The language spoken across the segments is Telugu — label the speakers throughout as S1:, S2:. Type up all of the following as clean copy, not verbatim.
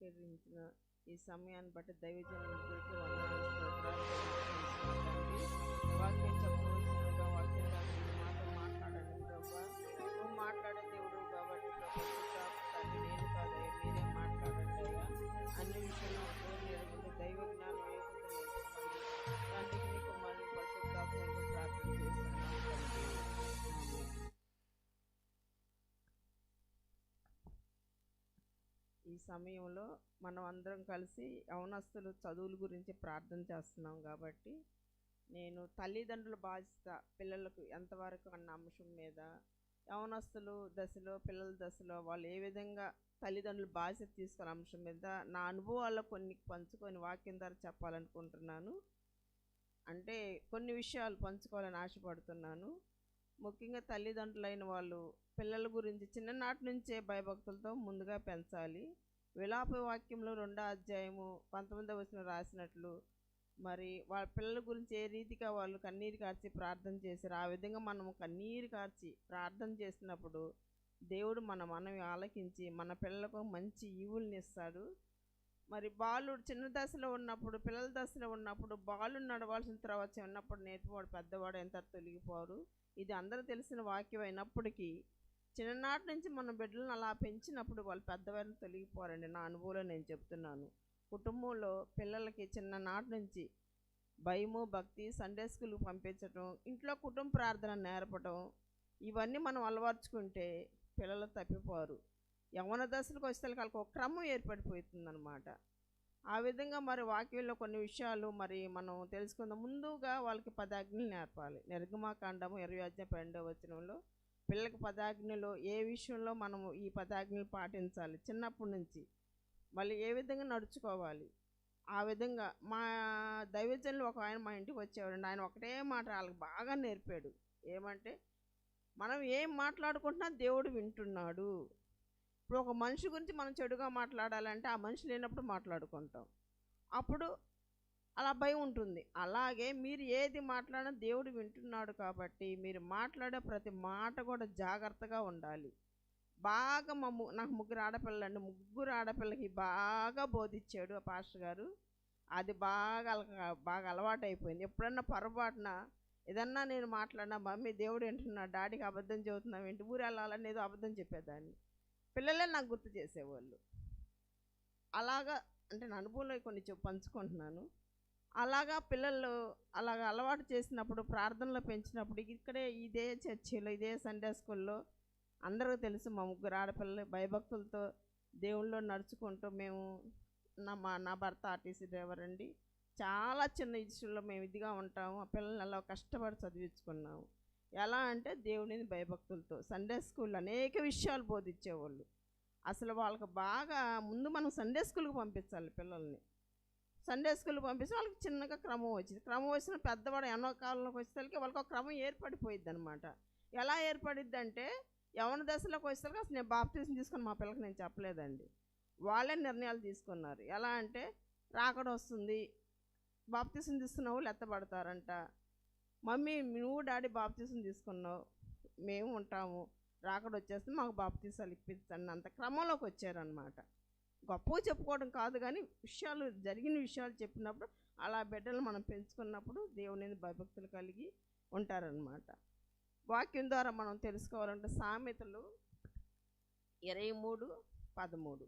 S1: స్వీకరించిన ఈ సమయాన్ని బట్టి దైవజనులందరికీ వందనాలు స్తోత్రాలు చెల్లిస్తున్నాను తండ్రి. వాక్యం చెప్పవలసిందిగా వాక్యం రాకుండా మాతో మాట్లాడండి ప్రభా. నువ్వు మాట్లాడే దేవుడు కాబట్టి తండ్రి నేను కాదయ్యా, మీరే మాట్లాడండి అయ్యా. అన్ని విషయంలో ఎరుగుంటే దైవ జ్ఞానం వేయకుండా తండ్రికి నీకు మరియు పరిశుద్ధాత్మకు ప్రార్థన చేస్తున్నాను తండ్రి. ఈ సమయంలో మనం అందరం కలిసి యవనస్తులు చదువుల గురించి ప్రార్థన చేస్తున్నాం కాబట్టి నేను తల్లిదండ్రుల బాధ్యత పిల్లలకు ఎంతవరకు అన్న అంశం మీద యవనస్తులు దశలో పిల్లల దశలో వాళ్ళు ఏ విధంగా తల్లిదండ్రుల బాధ్యత తీసుకునే అంశం మీద నా అనుభవాల్లో కొన్ని పంచుకొని వాక్యం ద్వారా చెప్పాలనుకుంటున్నాను. అంటే కొన్ని విషయాలు పంచుకోవాలని ఆశపడుతున్నాను. ముఖ్యంగా తల్లిదండ్రులైన వాళ్ళు పిల్లల గురించి చిన్ననాటి నుంచే భయభక్తులతో ముందుగా పెంచాలి. విలాప వాక్యంలో 2వ అధ్యాయము 19వ వచనం రాసినట్లు మరి వాళ్ళ పిల్లల గురించి ఏ రీతిగా వాళ్ళు కన్నీరు కార్చి ప్రార్థన చేశారు, ఆ విధంగా మనము కన్నీరు కార్చి ప్రార్థన చేసినప్పుడు దేవుడు మన మనవి ఆలకించి మన పిల్లలకు మంచి ఈవుల్ని ఇస్తాడు. మరి బాలుడు చిన్న దశలో ఉన్నప్పుడు పిల్లల దశలో ఉన్నప్పుడు బాలుడు నడవాల్సిన తర్వాత ఉన్నప్పుడు నేర్పువాడు పెద్దవాడు ఎంత తొలగిపోరు. ఇది అందరూ తెలిసిన వాక్యం అయినప్పటికీ చిన్ననాటి నుంచి మన బిడ్డలను అలా పెంచినప్పుడు వాళ్ళు పెద్దవారిని తొలగిపోరండి. నా అనుభవంలో నేను చెప్తున్నాను. కుటుంబంలో పిల్లలకి చిన్ననాటి నుంచి భయము భక్తి సండే స్కూల్కి పంపించడం, ఇంట్లో కుటుంబ ప్రార్థన నేర్పడం, ఇవన్నీ మనం అలవర్చుకుంటే పిల్లలు తప్పిపోరు. యవ్వన దశలకు వస్తే వాళ్ళకి ఒక క్రమం ఏర్పడిపోతుందన్నమాట. ఆ విధంగా మరి వాక్యంలో కొన్ని విషయాలు మరి మనం తెలుసుకుందాం. ముందుగా వాళ్ళకి 10 ఆజ్ఞలు నేర్పాలి. నిర్గమాకాండము 20వ వచనంలో పిల్లలకి 10 ఆజ్ఞలు ఏ విషయంలో మనము ఈ 10 ఆజ్ఞలు పాటించాలి చిన్నప్పటి నుంచి, మళ్ళీ ఏ విధంగా నడుచుకోవాలి. ఆ విధంగా మా దైవజనులు ఒక ఆయన మా ఇంటికి వచ్చేవాడండి. ఆయన ఒకటే మాట వాళ్ళకి బాగా నేర్పాడు. ఏమంటే మనం ఏం మాట్లాడుకుంటున్నా దేవుడు వింటున్నాడు. ఇప్పుడు ఒక మనిషి గురించి మనం చెడుగా మాట్లాడాలంటే ఆ మనిషి లేనప్పుడు మాట్లాడుకుంటాం, అప్పుడు అలా భయం ఉంటుంది. అలాగే మీరు ఏది మాట్లాడినా దేవుడు వింటున్నాడు కాబట్టి మీరు మాట్లాడే ప్రతి మాట కూడా జాగ్రత్తగా ఉండాలి. బాగా నాకు 3 ఆడపిల్లలండి. 3 ఆడపిల్లకి బాగా బోధించాడు ఆ పాస్టర్ గారు. అది బాగా అలవాటు అయిపోయింది. ఎప్పుడన్నా పొరపాటున ఏదన్నా నేను మాట్లాడినా మమ్మీ దేవుడు వింటున్నాడు, డాడీకి అబద్ధం చెబుతున్నావు ఏంటి, ఊరు వెళ్ళాలని ఏదో అబద్ధం చెప్పేదాన్ని. పిల్లలే నాకు గుర్తు చేసేవాళ్ళు. అలాగా అంటే నా అనుభవంలో కొన్ని పంచుకుంటున్నాను. అలాగా పిల్లలు అలాగ అలవాటు చేసినప్పుడు ప్రార్థనలో పెంచినప్పుడు ఇక్కడే ఇదే చర్చిలో ఇదే సండే స్కూల్లో అందరికీ తెలుసు మా 3 ఆడపిల్లలు భయభక్తులతో దేవుళ్ళో నడుచుకుంటూ మేము నా భర్త ఆర్టీసీ డ్రైవర్ అండి. చాలా చిన్న ఇష్యూలో మేము ఇదిగా ఉంటాము. ఆ పిల్లల్ని అలా కష్టపడి చదివించుకున్నాము. ఎలా అంటే దేవుడిని భయభక్తులతో సండే స్కూల్లో అనేక విషయాలు బోధించేవాళ్ళు. అసలు వాళ్ళకి బాగా ముందు మనం సండే స్కూల్కి పంపించాలి పిల్లల్ని. సండే స్కూల్కి పంపిస్తే వాళ్ళకి చిన్నగా క్రమం వచ్చింది. క్రమం వచ్చిన పెద్దవాడు ఎన్నో కాలంలోకి వచ్చేసరికి వాళ్ళకి ఒక క్రమం ఏర్పడిపోయిద్ది అనమాట. ఎలా ఏర్పడిద్ది అంటే యవన దశలోకి వచ్చేసరికి అసలు నేను బాప్టిజం తీసుకొని మా పిల్లలకి నేను చెప్పలేదండి. వాళ్ళే నిర్ణయాలు తీసుకున్నారు. ఎలా అంటే రాకడ వస్తుంది, బాప్టిజం తీసుకున్న వాళ్ళు ఎత్తబడతారంట. మమ్మీ నువ్వు డాడీ బాప్టిజం తీసుకున్నావు, మేము ఉంటాము, రాకడ వచ్చేస్తే మాకు బాప్టిజాలు ఇప్పించండి. అంత క్రమంలోకి వచ్చారనమాట. గొప్పగా చెప్పుకోవడం కాదు కానీ విషయాలు జరిగిన విషయాలు చెప్పినప్పుడు అలా బిడ్డలు మనం పెంచుకున్నప్పుడు దేవుని భయభక్తులు కలిగి ఉంటారనమాట. వాక్యం ద్వారా మనం తెలుసుకోవాలంటే సామెతలు 23:13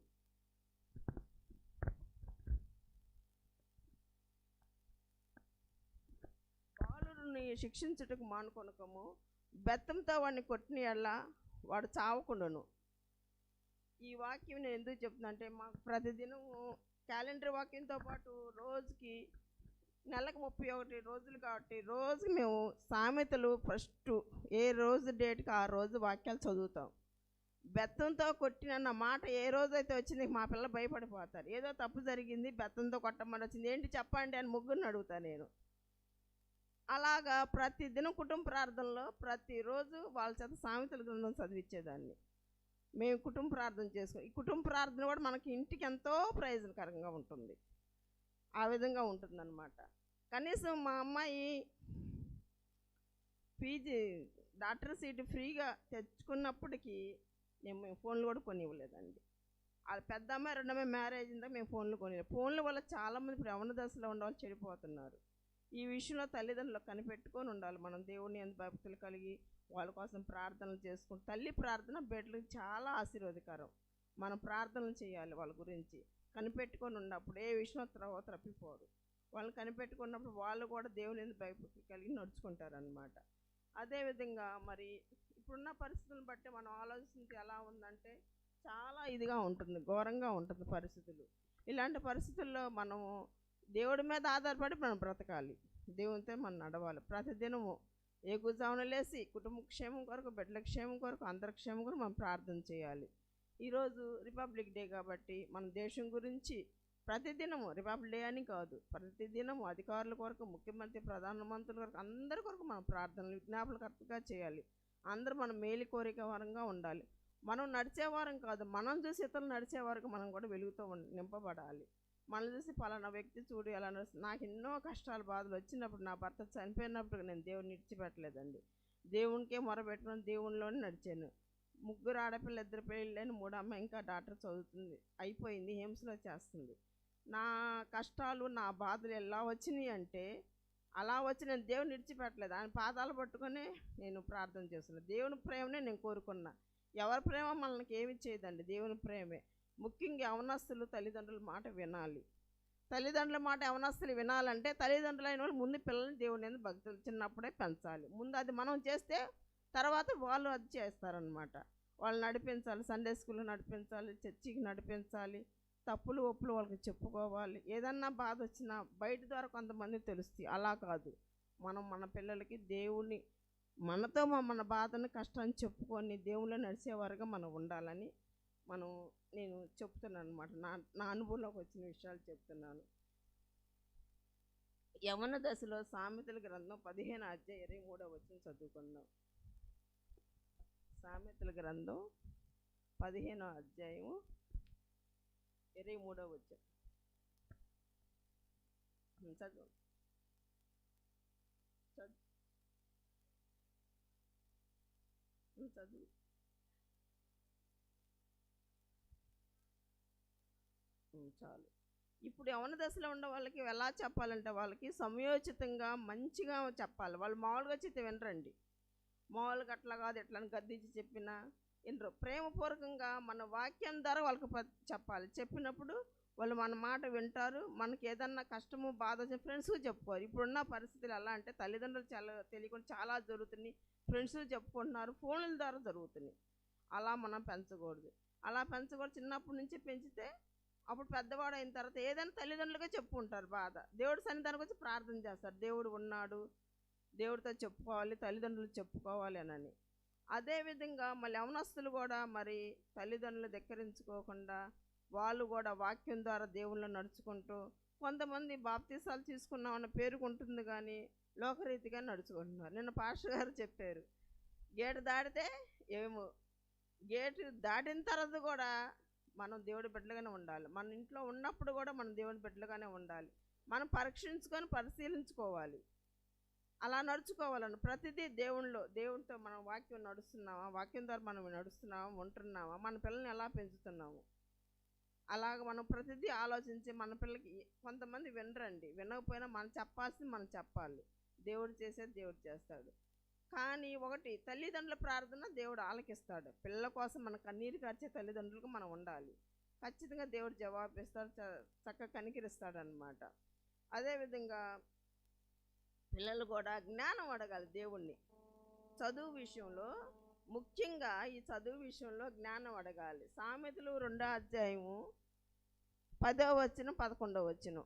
S1: బాలుడిని శిక్షించుటకు మానుకొనకము, బెత్తంతో వాడిని కొట్టిన ఎడల వాడు చావకుండాను. ఈ వాక్యం నేను ఎందుకు చెప్తున్నా అంటే మాకు ప్రతిదినం క్యాలెండర్ వాక్యంతో పాటు రోజుకి నెలకు 31 రోజులు కాబట్టి రోజుకి మేము సామెతలు ఫస్ట్ ఏ రోజు డేట్కి ఆ రోజు వాక్యాలు చదువుతాం. బెత్తంతో కొట్టిన మాట ఏ రోజైతే వచ్చింది మా పిల్లలు భయపడిపోతారు. ఏదో తప్పు జరిగింది, బెత్తంతో కొట్టమని వచ్చింది, ఏంటి చెప్పండి అని 3 అడుగుతాను నేను. అలాగా ప్రతిదినం కుటుంబ ప్రార్థనలో ప్రతిరోజు వాళ్ళ చేత సామెతల గ్రంథం చదివించేదాన్ని. మేము కుటుంబ ప్రార్థన చేసుకుని ఈ కుటుంబ ప్రార్థన కూడా మనకి ఇంటికి ఎంతో ప్రయోజనకరంగా ఉంటుంది. ఆ విధంగా ఉంటుందన్నమాట. కనీసం మా అమ్మాయి పీజీ డాక్టర్ సీట్ ఫ్రీగా తెచ్చుకున్నప్పటికీ మేము ఫోన్లు కూడా కొనివ్వలేదండి. వాళ్ళ పెద్ద అమ్మాయి రెండో అమ్మాయి మ్యారేజ్ అయిందా మేము ఫోన్లు కొనేది. ఫోన్ల వల్ల చాలామంది ఇప్పుడు యవ్వన దశలో ఉన్న వాళ్ళు చెడిపోతున్నారు. ఈ విషయంలో తల్లిదండ్రులు కనిపెట్టుకొని ఉండాలి. మనం దేవుని యందు భక్తులు కలిగి వాళ్ళ కోసం ప్రార్థనలు చేసుకుంటూ, తల్లి ప్రార్థన బిడ్డలకు చాలా ఆశీర్వాదకరం. మనం ప్రార్థనలు చేయాలి వాళ్ళ గురించి. కనిపెట్టుకొని ఉన్నప్పుడు ఏ విషయంలో తప్పిపోరు. వాళ్ళని కనిపెట్టుకున్నప్పుడు వాళ్ళు కూడా దేవుని యందు భయభక్తులు కలిగి నడుచుకుంటారనమాట. అదేవిధంగా మరి ఇప్పుడున్న పరిస్థితులను బట్టి మనం ఆలోచించి ఎలా ఉందంటే చాలా ఇదిగా ఉంటుంది, ఘోరంగా ఉంటుంది పరిస్థితులు. ఇలాంటి పరిస్థితుల్లో మనము దేవుడి మీద ఆధారపడి మనం బ్రతకాలి, దేవునితో మనం నడవాలి. ప్రతిదినము ఏగుజామున లేసి కుటుంబ క్షేమం కొరకు, బిడ్డల క్షేమం కొరకు, అందరి క్షేమం కొరకు మనం ప్రార్థన చేయాలి. ఈరోజు రిపబ్లిక్ డే కాబట్టి మన దేశం గురించి ప్రతిదినము, రిపబ్లిక్ డే అని కాదు, ప్రతిదినము అధికారుల కొరకు, ముఖ్యమంత్రి, ప్రధానమంత్రుల కొరకు, అందరి కొరకు మనం ప్రార్థనలు విజ్ఞాపనకర్తగా చేయాలి. అందరూ మనం మేలు కోరిక వరంగా ఉండాలి. మనం నడిచేవారం కాదు, మనం చూసి ఇతరులు నడిచే వరకు మనం కూడా వెలుగుతో నింపబడాలి. మనం చూసి పలానా వ్యక్తి చూడు ఎలా నడుస్తుంది. నాకు ఎన్నో కష్టాలు బాధలు వచ్చినప్పుడు, నా భర్త చనిపోయినప్పుడు నేను దేవుని విడిచిపెట్టలేదండి. దేవునికే మొరపెట్టుకుని దేవునిలోనే నడిచాను. 3 ఆడపిల్ల, 2 పెళ్ళని, 3 అమ్మాయి ఇంకా డాక్టర్ చదువుతుంది, అయిపోయింది, హిమ్స్లో చేస్తుంది. నా కష్టాలు నా బాధలు ఎలా వచ్చినాయి అంటే అలా వచ్చి నేను దేవుని విడిచిపెట్టలేదు. ఆయన పాదాలు పట్టుకొని నేను ప్రార్థన చేస్తున్నాను. దేవుని ప్రేమనే నేను కోరుకున్నా. ఎవరి ప్రేమ మనకి ఏమి చేయదండి, దేవుని ప్రేమే. ముఖ్యంగా యవనస్తులు తల్లిదండ్రుల మాట వినాలి. తల్లిదండ్రుల మాట యవనస్తులు వినాలంటే తల్లిదండ్రులు అయిన వాళ్ళు ముందు పిల్లల్ని దేవుని యందు భక్తులు చిన్నప్పుడే పెంచాలి. ముందు అది మనం చేస్తే తర్వాత వాళ్ళు అది చేస్తారనమాట. వాళ్ళు నడిపించాలి, సండే స్కూల్లో నడిపించాలి, చర్చికి నడిపించాలి, తప్పులు ఒప్పులు వాళ్ళకి చెప్పుకోవాలి. ఏదన్నా బాధ వచ్చినా బయట ద్వారా కొంతమంది తెలుస్తాయి. అలా కాదు, మనం మన పిల్లలకి దేవుని మనతో మన బాధను కష్టాన్ని చెప్పుకొని దేవుళ్ళు నడిచేవారుగా మనం ఉండాలని నేను చెప్తున్నాను అనమాట. నా అనుభవంలోకి వచ్చిన విషయాలు చెప్తున్నాను. యవన దశలో సామెతల గ్రంథం 15వ అధ్యాయం 23వ వచనం చదువుకుందాం. సామెతల గ్రంథం 15వ అధ్యాయం 23వ వచనం చదువు. చదువు. చాలు. ఇప్పుడు యవన దశలో ఉన్న వాళ్ళకి ఎలా చెప్పాలంటే వాళ్ళకి సమయోచితంగా మంచిగా చెప్పాలి. వాళ్ళు మామూలుగా చెప్తే వినరండి. మామూలుగా అట్లా కాదు ఎట్లా గద్దించి చెప్పినా వినరు. ప్రేమపూర్వకంగా మన వాక్యం ద్వారా వాళ్ళకి చెప్పాలి. చెప్పినప్పుడు వాళ్ళు మన మాట వింటారు. మనకి ఏదన్నా కష్టము బాధ వచ్చిన ఫ్రెండ్స్కి చెప్పుకోరు. ఇప్పుడున్న పరిస్థితులు ఎలా అంటే తల్లిదండ్రులు చాలా తెలియకుండా చాలా జరుగుతున్నాయి, ఫ్రెండ్స్కి చెప్పుకుంటున్నారు, ఫోన్ల ద్వారా జరుగుతున్నాయి. అలా మనం పెంచకూడదు. అలా పెంచకూడదు. చిన్నప్పటి నుంచి పెంచితే అప్పుడు పెద్దవాడు అయిన తర్వాత ఏదైనా తల్లిదండ్రులుగా చెప్పుకుంటారు బాధ. దేవుడి సన్నిధానికి వచ్చి ప్రార్థన చేస్తారు, దేవుడు ఉన్నాడు, దేవుడితో చెప్పుకోవాలి, తల్లిదండ్రులు చెప్పుకోవాలి అని. అదేవిధంగా మళ్ళీ యవనస్తులు కూడా మరి తల్లిదండ్రులు ధిక్కరించుకోకుండా వాళ్ళు కూడా వాక్యం ద్వారా దేవుళ్ళు నడుచుకుంటూ, కొంతమంది బాప్తీసాలు తీసుకున్నామన్న పేరుకుంటుంది కానీ లోకరీతిగా నడుచుకుంటున్నారు. నిన్న పాస్టర్ గారు చెప్పారు, గేటు దాటితే ఏమో, గేటు దాటిన తర్వాత కూడా మనం దేవుడి బిడ్డలుగానే ఉండాలి. మన ఇంట్లో ఉన్నప్పుడు కూడా మనం దేవుడి బిడ్డలుగానే ఉండాలి. మనం పరీక్షించుకొని పరిశీలించుకోవాలి, అలా నడుచుకోవాలని. ప్రతిదీ దేవునితో మనం వాక్యం నడుస్తున్నామా, వాక్యం ద్వారా మనం నడుస్తున్నామా, ఉంటున్నామా, మన పిల్లల్ని ఎలా పెంచుతున్నాము, అలాగ మనం ప్రతిదీ ఆలోచించి మన పిల్లలకి. కొంతమంది వినరండి, వినకపోయినా మనం చెప్పాల్సింది మనం చెప్పాలి. దేవుడు చేసేది దేవుడు చేస్తాడు. కానీ ఒకటి, తల్లిదండ్రుల ప్రార్థన దేవుడు ఆలకిస్తాడు. పిల్లల కోసం మన కన్నీరు కార్చే తల్లిదండ్రులకు మనం ఉండాలి. ఖచ్చితంగా దేవుడు జవాబిస్తాడు, చక్కగా కనికరిస్తాడు అనమాట. అదేవిధంగా పిల్లలు కూడా జ్ఞానం అడగాలి దేవుణ్ణి. చదువు విషయంలో, ముఖ్యంగా ఈ చదువు విషయంలో జ్ఞానం అడగాలి. సామెతలు 2వ అధ్యాయము 10వ వచనం 11వ వచనం.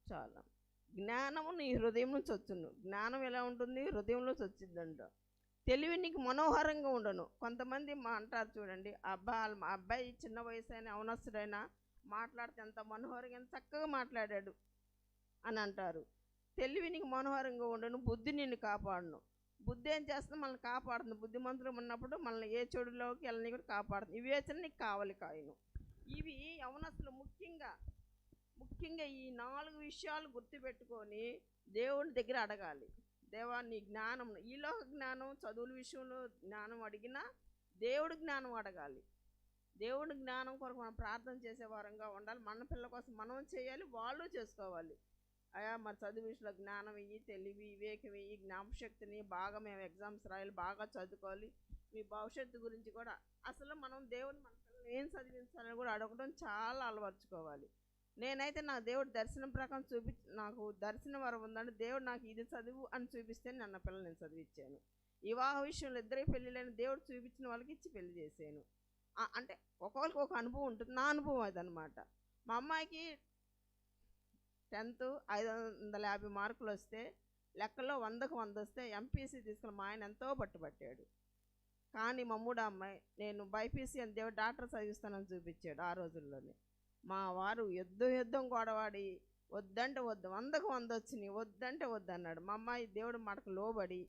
S1: చాలా. జ్ఞానము నీ హృదయం నుంచి వచ్చును. జ్ఞానం ఎలా ఉంటుంది, హృదయంలోంచి వచ్చిందంట. తెలివి నీకు మనోహరంగా ఉండను. కొంతమంది అంటారు చూడండి, అబ్బాయి చిన్న వయసు అయినా అవనస్తుడైనా మాట్లాడితే ఎంత మనోహరంగా, ఎంత చక్కగా మాట్లాడాడు అని అంటారు. తెలివి నీకు మనోహరంగా ఉండను, బుద్ధి నిన్ను కాపాడును. బుద్ధి ఏం చేస్తుంది, మనల్ని కాపాడుతుంది. బుద్ధిమంతులు ఉన్నప్పుడు మనల్ని ఏ చెడులోకి వెళ్ళని కూడా కాపాడుతుంది. ఈ వివేచన నీకు కావాలి కాయను. ఇవి యవనస్తులు ముఖ్యంగా ఈ 4 విషయాలు గుర్తుపెట్టుకొని దేవుని దగ్గర అడగాలి. దేవా నీ జ్ఞానం, ఈలోక జ్ఞానం చదువుల విషయంలో జ్ఞానం అడిగినా దేవుడు జ్ఞానం అడగాలి. దేవుడి జ్ఞానం కొరకు మనం ప్రార్థన చేసే వారంగా ఉండాలి. మన పిల్లల కోసం మనం చేయాలి, వాళ్ళు చేసుకోవాలి. అయా మరి చదువు విషయంలో జ్ఞానం ఇయ్యి, తెలివి, వివేకం ఇయ్యి, జ్ఞాపశక్తిని బాగా మేము ఎగ్జామ్స్ రాయాలి, బాగా చదువుకోవాలి, మీ భవిష్యత్తు గురించి కూడా. అసలు మనం దేవుడు మన పిల్లల్ని ఏం చదివించాలని కూడా అడగడం చాలా అలవర్చుకోవాలి. నేనైతే నా దేవుడు దర్శనం ప్రకారం నాకు దర్శనం వరం ఉందంటే దేవుడు నాకు ఇది చదువు అని చూపిస్తే నా పిల్లలు నేను చదివించాను. వివాహ విషయంలో ఇద్దరికి పెళ్ళిళ్ళని దేవుడు చూపించిన వాళ్ళకి ఇచ్చి పెళ్లి చేశాను. అంటే ఒక్కొక్కరికి ఒక అనుభవం ఉంటుంది. నా అనుభవం అదనమాట. మా అమ్మాయికి 10th 550 మార్కులు వస్తే, లెక్కల్లో 100కు 100 వస్తే ఎంపీసీ తీసుకుని మా ఆయన ఎంతో పట్టుబట్టాడు. కానీ మా మూడో అమ్మాయి నేను బైపీసీ అని దేవుడు డాక్టర్ చదివిస్తానని చూపించాడు ఆ రోజుల్లోనే. మా వారు యుద్ధం గొడవాడి వద్దంటే వద్దు, 100కు 100 వచ్చినాయి, వద్దంటే వద్దు అన్నాడు. మా అమ్మాయి దేవుడు మాటకు లోబడి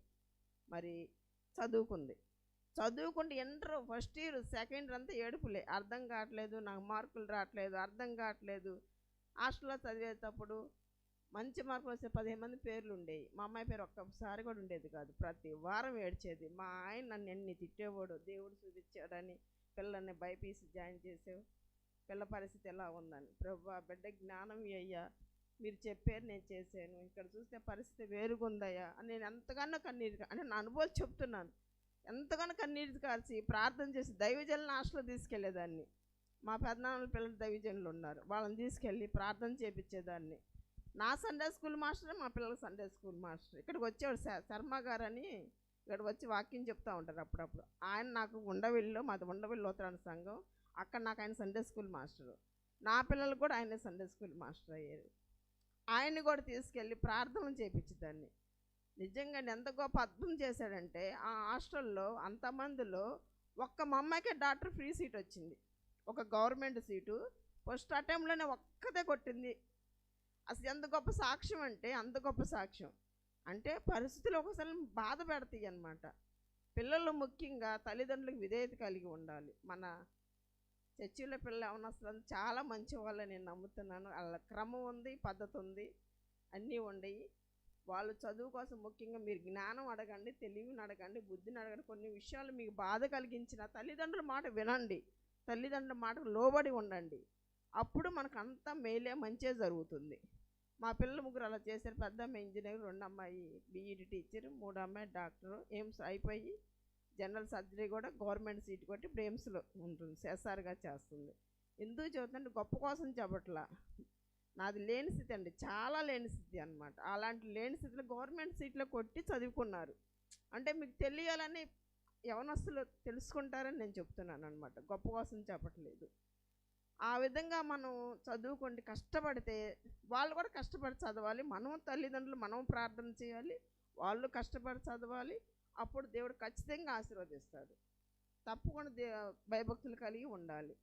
S1: మరి చదువుకుంటే inter first year second year అంతా ఏడుపులే. అర్థం కావట్లేదు, నాకు మార్కులు రావట్లేదు, అర్థం కావట్లేదు. హాస్టల్లో చదివేటప్పుడు మంచి మార్కులు వస్తే 15 మంది పేర్లు ఉండేవి. మా అమ్మాయి పేరు ఒక్కసారి కూడా ఉండేది కాదు. ప్రతి వారం ఏడ్చేది. మా ఆయన నన్ను ఎన్ని తిట్టేవాడు, దేవుడు చూపించాడని పిల్లల్ని బైపీసీ జాయిన్ చేసావు, పిల్ల పరిస్థితి ఎలా ఉందని. ప్రభువా బిడ్డ జ్ఞానం అయ్యా, మీరు చెప్పారు నేను చేశాను, ఇక్కడ చూస్తే పరిస్థితి వేరుగుందయ్యా అని నేను ఎంతగానో కన్నీరు, అంటే నా అనుభవం చెప్తున్నాను, ఎంతగానో కన్నీరు కార్చి ప్రార్థన చేసి దైవజనులను హాస్టల్లో తీసుకెళ్లేదాన్ని. మా పెద్దనాన్నల పిల్లలు దైవజనులు ఉన్నారు, వాళ్ళని తీసుకెళ్ళి ప్రార్థన చేపించేదాన్ని. నా సండే స్కూల్ మాస్టర్, మా పిల్లలకు సండే స్కూల్ మాస్టర్. ఇక్కడికి వచ్చేవాడు శర్మ గారు అని, ఇక్కడికి వచ్చి వాక్యం చెప్తూ ఉంటారు అప్పుడప్పుడు. ఆయన నాకు ఉండవిల్లో, మాది ఉండవిల్లు లోతరాని సంఘం, అక్కడ నాకు ఆయన సండే స్కూల్ మాస్టరు. నా పిల్లలకు కూడా ఆయనే సండే స్కూల్ మాస్టర్ అయ్యారు. ఆయన్ని కూడా తీసుకెళ్ళి ప్రార్థనలు చేయించేదాన్ని. నిజంగా ఎంత గొప్ప అద్భుతం చేశాడంటే, ఆ హాస్టల్లో అంతమందిలో ఒక్క మా అమ్మాయికే డాక్టర్ ఫ్రీ సీట్ వచ్చింది. ఒక గవర్నమెంట్ సీటు ఫస్ట్ అటెంప్ట్లోనే ఒక్కదే కొట్టింది. అసలు ఎంత గొప్ప సాక్ష్యం అంటే అంత గొప్ప సాక్ష్యం. అంటే పరిస్థితులు ఒకసారి బాధ పెడతాయి అన్నమాట. పిల్లలు ముఖ్యంగా తల్లిదండ్రులకు విధేయత కలిగి ఉండాలి. మన చర్చిలో పిల్లలు ఏమన్నా అసలు చాలా మంచి వాళ్ళని నేను నమ్ముతున్నాను. వాళ్ళ క్రమం ఉంది, పద్ధతి ఉంది, అన్నీ ఉండయి. వాళ్ళు చదువు కోసం ముఖ్యంగా మీరు జ్ఞానం అడగండి, తెలివిని అడగండి, బుద్ధిని అడగండి. కొన్ని విషయాలు మీకు బాధ కలిగించిన తల్లిదండ్రుల మాట వినండి, తల్లిదండ్రుల మాటకు లోబడి ఉండండి. అప్పుడు మనకు అంతా మేలే, మంచే జరుగుతుంది. మా పిల్లలు ముగ్గురు అలా చేశారు. పెద్ద అమ్మాయి ఇంజనీర్, 2 అమ్మాయి బీఈడి టీచర్, 3 అమ్మాయి డాక్టరు. ఎయిమ్స్ అయిపోయి జనరల్ సర్జరీ కూడా గవర్నమెంట్ సీట్ కొట్టి ఇప్పుడు ఎయిమ్స్లో ఉంటుంది, సెసార్గా చేస్తుంది. ఎందుకు చెబుతుంటే గొప్ప కోసం చెప్పట్లా, నాది లేని స్థితి అండి, చాలా లేని స్థితి అనమాట. అలాంటి లేని స్థితిలో గవర్నమెంట్ సీట్లో కొట్టి చదువుకున్నారు. అంటే మీకు తెలియాలని యవనస్తులు తెలుసుకుంటారని నేను చెప్తున్నాను అనమాట, గొప్ప కోసం చెప్పట్లేదు. ఆ విధంగా మనం చదువుకుంటే కష్టపడితే వాళ్ళు కూడా కష్టపడి చదవాలి. మనం తల్లిదండ్రులు మనం ప్రార్థన చేయాలి, వాళ్ళు కష్టపడి చదవాలి. అప్పుడు దేవుడు ఖచ్చితంగా ఆశీర్వదిస్తాడు. తప్పకుండా భయభక్తులు కలిగి ఉండాలి.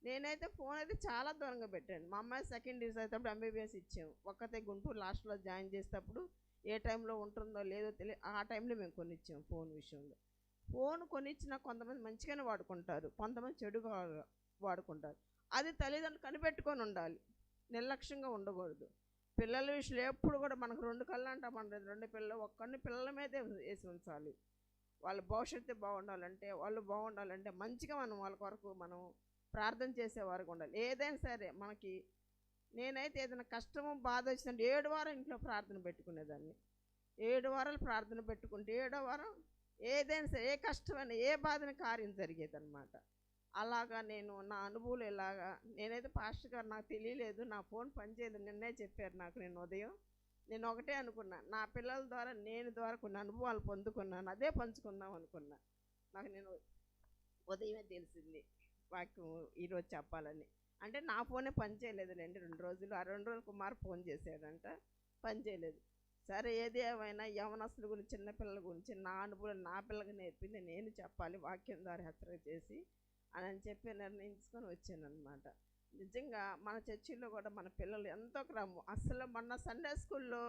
S1: నేనైతే ఫోన్ అయితే చాలా దూరంగా పెట్టాను. మా అమ్మాయి సెకండ్ ఇయర్స్ అయినప్పుడు ఎంబీబీఎస్ ఇచ్చాము. ఒక్కతే గుంటూరు లాస్ట్లో జాయిన్ చేసేటప్పుడు ఏ టైంలో ఉంటుందో లేదో తెలియదు, ఆ టైంలో మేము కొనిచ్చాము. ఫోన్ విషయంలో ఫోన్ కొనిచ్చిన కొంతమంది మంచిగానే వాడుకుంటారు, కొంతమంది చెడుగా వాడుకుంటారు. అది తల్లిదండ్రులు కనిపెట్టుకొని ఉండాలి, నిర్లక్ష్యంగా ఉండకూడదు. పిల్లల విషయంలో ఎప్పుడు కూడా మనకు 2 కళ్ళు అంటాం, మన 2 పిల్లలు ఒక్కరిని పిల్లల మీదే వేసి ఉంచాలి. వాళ్ళ భవిష్యత్తు బాగుండాలంటే, వాళ్ళు బాగుండాలంటే మంచిగా మనం వాళ్ళ కొరకు మనం ప్రార్థన చేసేవారికి ఉండాలి. ఏదైనా సరే మనకి, నేనైతే ఏదైనా కష్టము బాధ వచ్చిందంటే 7 వారం ఇంట్లో ప్రార్థన పెట్టుకునేదాన్ని. 7 వారాలు ప్రార్థన పెట్టుకుంటే 7వ వారం ఏదైనా సరే, ఏ కష్టమైన ఏ బాధని కార్యం జరిగేదన్నమాట. అలాగా నేను నా అనుభవాలు ఇలాగా. నేనైతే పాస్టర్ గారు నాకు తెలియలేదు, నా ఫోన్ పనిచేయదు, నిన్నే చెప్పారు నాకు. నేను ఉదయం నేను ఒకటే అనుకున్నా, నా పిల్లల ద్వారా కొన్ని అనుభవాలు పొందుకున్నాను, అదే పంచుకుందాం అనుకున్నా. నేను ఉదయమే తెలిసింది వాక్యం ఈరోజు చెప్పాలని. అంటే నా ఫోనే పనిచేయలేదులేండి 2 రోజులు. ఆ 2 రోజులు కుమార్ ఫోన్ చేశాడంట, పనిచేయలేదు. సరే ఏది ఏమైనా యవనస్తుల గురించి, చిన్నపిల్లల గురించి నా అనుభవం నా పిల్లకి నేర్పింది నేను చెప్పాలి వాక్యం ద్వారా హెచ్చరిక చేసి అని చెప్పి నిర్ణయించుకొని వచ్చానమాట. నిజంగా మన చర్చిలో కూడా మన పిల్లలు ఎంతో క్రమం. అసలు మొన్న సండే స్కూల్లో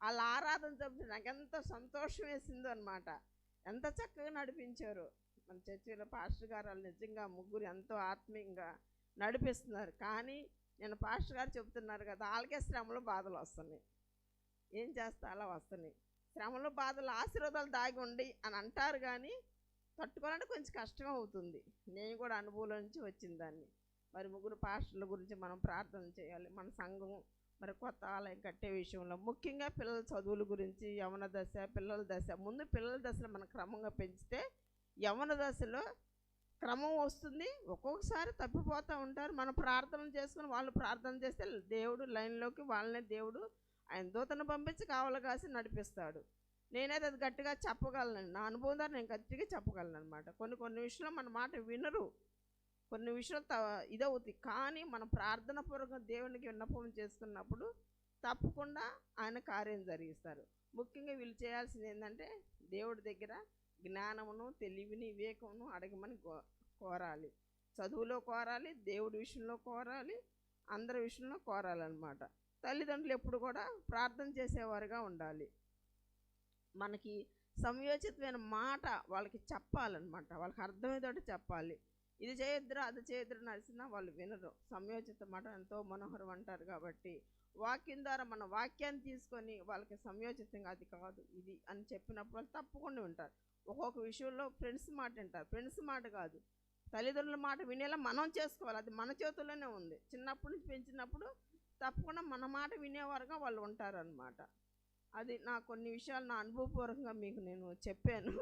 S1: వాళ్ళ ఆరాధన చెప్తే నాకు ఎంత సంతోషం వేసిందో అనమాట. ఎంత చక్కగా నడిపించారు మన చర్చిలో పాస్టర్ గారు. వాళ్ళు నిజంగా ముగ్గురు ఎంతో ఆత్మీయంగా నడిపిస్తున్నారు. కానీ నేను పాస్టర్ గారు చెప్తున్నారు కదా, వాళ్ళకే శ్రమలు బాధలు వస్తున్నాయి, ఏం చేస్తా అలా వస్తున్నాయి. శ్రమలు బాధలు ఆశీర్వాదాలు దాగి ఉండి అని అంటారు కానీ తట్టుకోవాలంటే కొంచెం కష్టం అవుతుంది. నేను కూడా అనుభవం నుంచి వచ్చిన దాన్ని. మరి ముగ్గురు పాస్టర్ల గురించి మనం ప్రార్థన చేయాలి. మన సంఘం మరి కొత్త ఆలయం కట్టే విషయంలో ముఖ్యంగా పిల్లల చదువుల గురించి, యవన దశ, పిల్లల దశ. ముందు పిల్లల దశలో మనం క్రమంగా పెంచితే యవన దశలో క్రమం వస్తుంది. ఒక్కొక్కసారి తప్పిపోతూ ఉంటారు. మనం ప్రార్థనలు చేసుకుని వాళ్ళు ప్రార్థన చేస్తే దేవుడు లైన్లోకి వాళ్ళనే దేవుడు ఆయన దూతను పంపించి కావలి కాసి నడిపిస్తాడు. నేనైతే అది గట్టిగా చెప్పగలను. నా అనుభవం ద్వారా నేను గట్టిగా చెప్పగలను అనమాట. కొన్ని విషయంలో మన మాట వినరు, కొన్ని విషయాలు ఇదవుతాయి. కానీ మనం ప్రార్థన పూర్వకంగా దేవునికి విన్నపం చేసుకున్నప్పుడు తప్పకుండా ఆయన కార్యం జరిగిస్తారు. ముఖ్యంగా వీళ్ళు చేయాల్సింది ఏంటంటే దేవుడి దగ్గర జ్ఞానమును, తెలివిని, వివేకమును అడగమని కోరాలి. చదువులో కోరాలి, దేవుడి విషయంలో కోరాలి, అందరి విషయంలో కోరాలన్నమాట. తల్లిదండ్రులు ఎప్పుడు కూడా ప్రార్థన చేసేవారుగా ఉండాలి. మనకి సమయోచితమైన మాట వాళ్ళకి చెప్పాలన్నమాట. వాళ్ళకి అర్థమయ్యేటట్టు చెప్పాలి. ఇది చేయొద్దురా, అది చేయొద్దురా నడిచినా వాళ్ళు వినరు. సమయోచిత మాట ఎంతో మనోహరం అంటారు. కాబట్టి వాక్యం ద్వారా మన వాక్యాన్ని తీసుకొని వాళ్ళకి సమయోచితంగా అది కాదు ఇది అని చెప్పినప్పుడు వాళ్ళు తప్పకుండా వింటారు. ఒక్కొక్క విషయంలో ఫ్రెండ్స్ మాట వింటారు. ఫ్రెండ్స్ మాట కాదు, తల్లిదండ్రుల మాట వినేలా మనం చేసుకోవాలి. అది మన చేతుల్లోనే ఉంది. చిన్నప్పటి నుంచి పెంచినప్పుడు తప్పకుండా మన మాట వినేవారుగా వాళ్ళు ఉంటారనమాట. అది నా కొన్ని విషయాలు నా అనుభవపూర్వకంగా మీకు నేను చెప్పాను.